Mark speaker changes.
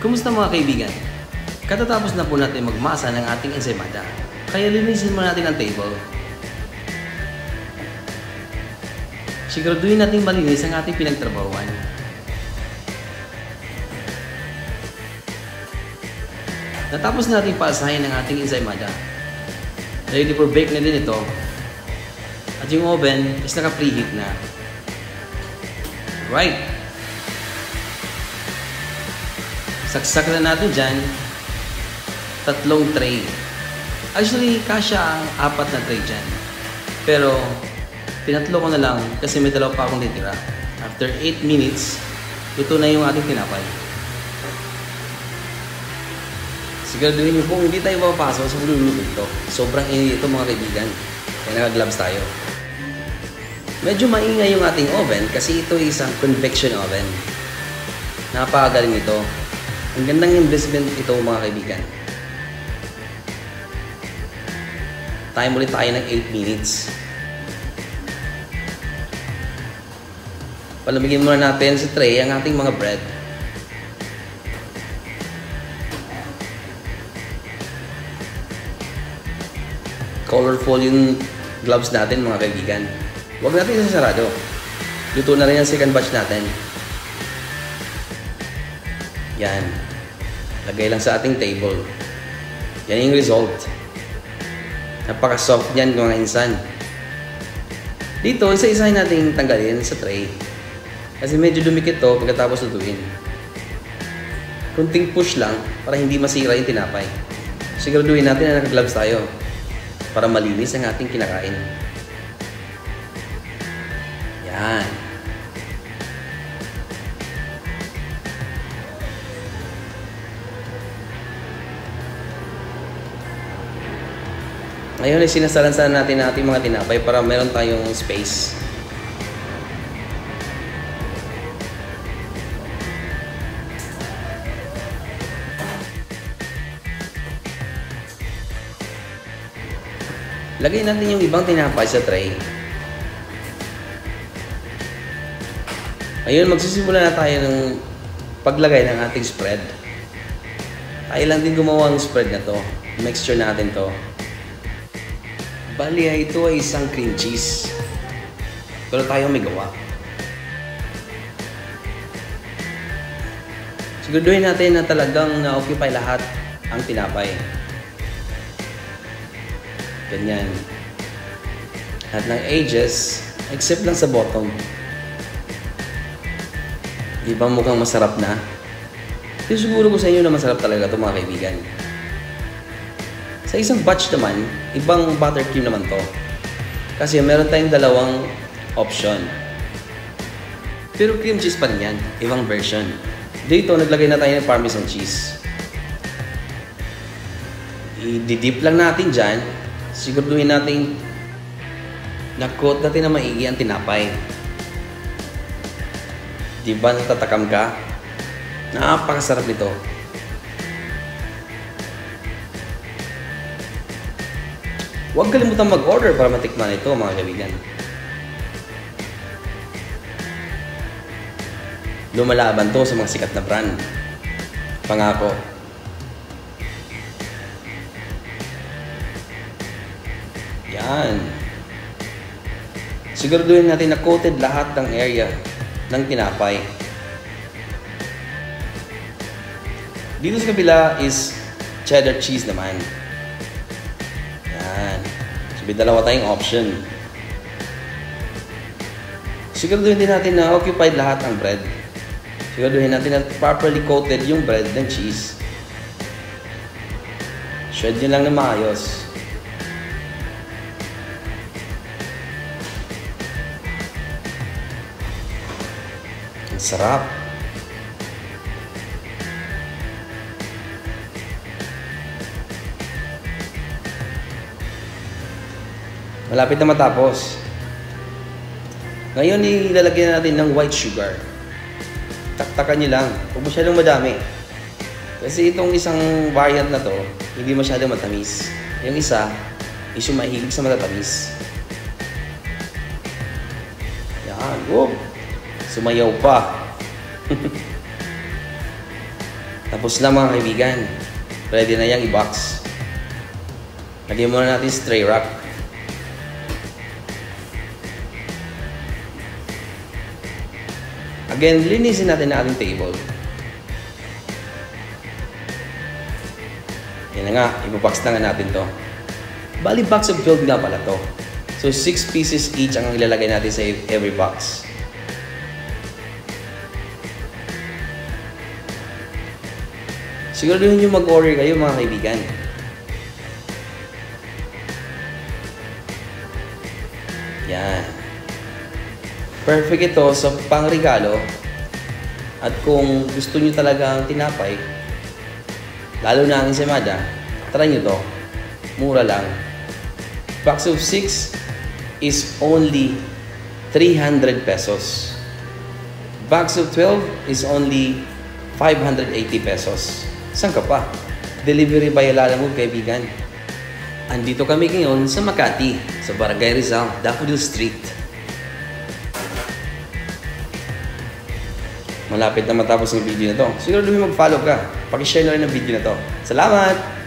Speaker 1: Kumusta mga kaibigan? Katatapos na po natin magmasa ng ating ensaymada, kaya linisin muna natin ang table. Siguraduhin natin malinis ang ating pinagtrabahuan. Natapos natin paasahin ang ating ensaymada. Ready for bake na din ito. At yung oven is naka-preheat na. Right. Saksak na natin dyan 3 tray. Actually, kasya ang 4 na tray dyan. Pero, pinatlo ko na lang kasi may 2 pa akong titira. After 8 minutes, ito na yung ating tinapay. Siguraduhin nyo kung hindi tayo papasok sa luluto ito. Sobrang init ito mga kaibigan. Kaya naka-gloves tayo. Medyo maingay yung ating oven kasi ito ay isang convection oven. Napakagaling ito. Ang gandang investment ito mga kaibigan. Time ulit tayo ng 8 minutes. Palamigin muna natin sa tray ang ating mga bread. Colorful yung gloves natin mga kaibigan. Huwag natin isasarado. Luto na rin ang second batch natin. Yan. Lagay lang sa ating table. Yan yung result. Napaka-soft yan mga insan. Dito, isa-isahin natin tanggalin sa tray. Kasi medyo dumikit to pagkatapos lutuin. Kunting push lang para hindi masira yung tinapay. Siguraduhin natin na naka-gloves tayo para malinis ang ating kinakain. Yan. Ngayon ay sinasalansan natin ang ating mga tinapay para meron tayong space. Lagay natin yung ibang tinapay sa tray. Ngayon magsisimula na tayo ng paglagay ng ating spread. Tayo lang din gumawa ng spread na to. Mixture natin to. Bali, ito ay isang cream cheese. Pero tayo may gawa. Siguraduhin natin na talagang na-occupy lahat ang tinapay. Ganyan. Lahat ng edges, except lang sa bottom. Di ba mukhang masarap na? Siguro ko sa inyo na masarap talaga ito mga kaibigan. Sa isang batch naman, ibang buttercream naman to. Kasi meron tayong 2 option. Pero cream cheese pa rin yan, ibang version. Dito, naglagay na tayo ng parmesan cheese. I-dip lang natin dyan. Siguraduhin natin na-coat natin na maigi ang tinapay. Di ba natatakam ka? Napakasarap nito. Huwag kalimutan mag-order para matikman ito mga kaibigan. Lumalaban to sa mga sikat na brand. Pangako. Yan. Siguraduhin natin na coated lahat ng area ng tinapay. Dito sa kabila is cheddar cheese naman. Yan. So, may 2 tayong option. Siguraduhin din natin na occupied lahat ng bread. Siguraduhin natin na properly coated yung bread ng cheese. Shred nyo lang na maayos. Ang sarap. Malapit na matapos. Ngayon, ilalagyan natin ng white sugar. Taktakan nyo lang. Huwag masyadong madami. Kasi itong isang variant na to, hindi masyadong matamis. Yung isa, is yung mahilig sa matatamis. Yan. Whoop. Sumayaw pa. Tapos na mga kaibigan. Ready na yang i-box. Lagyan muna natin sa tray rack. Again, linisin natin ang ating table. Yan na nga, ipabox na nga natin to. Bali, box of 12 nga pala to. So, 6 pieces each ang ilalagay natin sa every box. Siguraduhin nyo mag-order kayo mga kaibigan. Yan. Perfect ito sa pangregalo. At kung gusto nyo talaga ang tinapay, lalo na ang ensaymada, try nyo to. Mura lang. Box of 6 is only 300 pesos. Box of 12 is only 580 pesos. Saan ka pa? Delivery by Lalamove, kaibigan. Andito kami ngayon sa Makati, sa Barangay Rizal, Daffodil Street. Malapit na matapos ng video na to. Siguro mag-follow ka. Paki-share na rin ang video na to. Salamat!